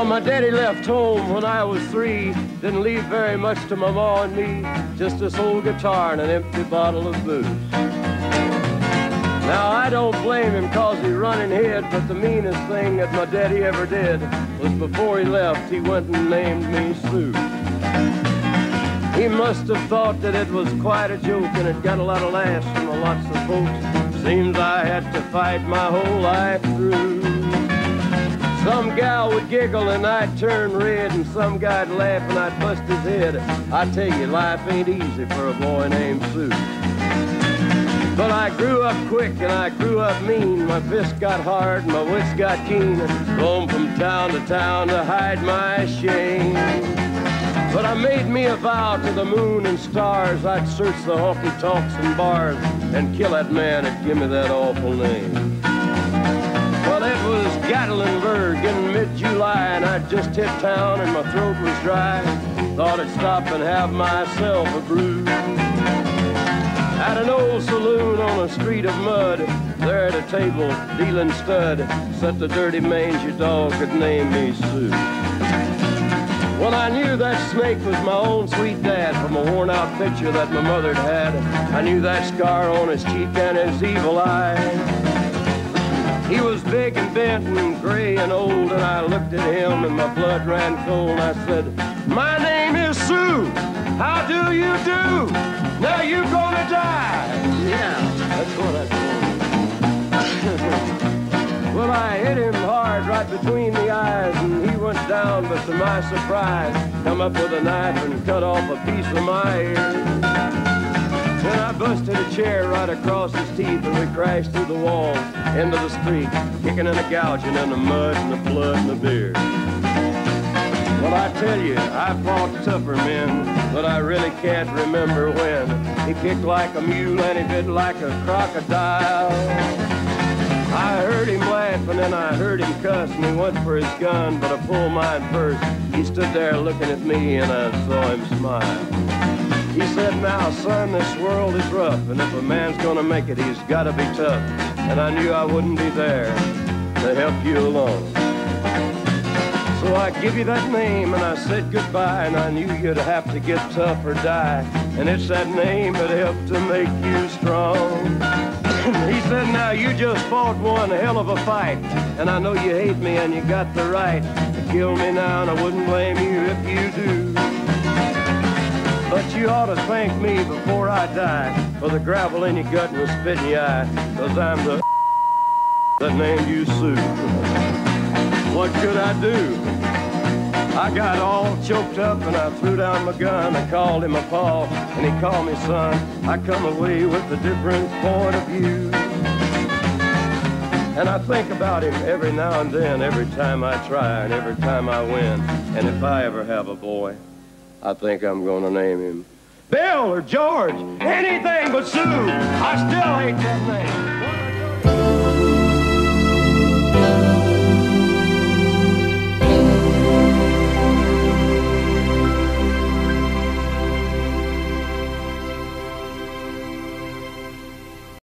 my daddy left home when I was 3. Didn't leave very much to my ma and me, just this old guitar and an empty bottle of booze. Now, I don't blame him 'cause he running hid, but the meanest thing that my daddy ever did was before he left, he went and named me Sue. He must have thought that it was quite a joke, and it got a lot of laughs from lots of folks. Seems I had to fight my whole life through. Some gal would giggle and I'd turn red, and some guy'd laugh and I'd bust his head. I tell you, life ain't easy for a boy named Sue. But I grew up quick and I grew up mean. My fists got hard and my wits got keen. Roamed from town to town to hide my shame. But I made me a vow to the moon and stars, I'd search the honky-tonks and bars and kill that man that give me that awful name. Well, it was Gatlinburg in mid-July, and I'd just hit town and my throat was dry. Thought I'd stop and have myself a brew. At an old saloon on a street of mud, there at a table, dealing stud, sat the dirty mangy dog that named me Sue. Well, I knew that snake was my own sweet dad from a worn-out picture that my mother'd had. I knew that scar on his cheek and his evil eye. He was big and bent and gray and old, and I looked at him and my blood ran cold. And I said, "My name is Sue. How do you do? Now you gonna die." Yeah, that's what I told him. Well, I hit him hard right between the eyes, and he went down, but to my surprise, come up with a knife and cut off a piece of my ear. Then I busted a chair right across his teeth, and we crashed through the walls into the street, kicking and a gouging in the mud and the blood and the beer. Well, I tell you, I fought tougher men, but I really can't remember when. He kicked like a mule and he bit like a crocodile. I heard him laugh and then I heard him cuss, and he went for his gun, but I pulled mine first. He stood there looking at me and I saw him smile. He said, "Now, son, this world is rough, and if a man's gonna make it, he's gotta be tough." And I knew I wouldn't be there to help you along. So I give you that name and I said goodbye, and I knew you'd have to get tough or die. And it's that name that helped to make you strong. He said, "Now you just fought one hell of a fight, and I know you hate me and you got the right to kill me now, and I wouldn't blame you if you do. But you ought to thank me before I die for the gravel in your gut and the spit in your eye, 'cause I'm the that named you Sue." What could I do? I got all choked up and I threw down my gun. I called him a pa and he called me son. I come away with a different point of view. And I think about him every now and then, every time I try and every time I win. And if I ever have a boy, I think I'm gonna name him Bill or George, anything but Sue. I still hate that name.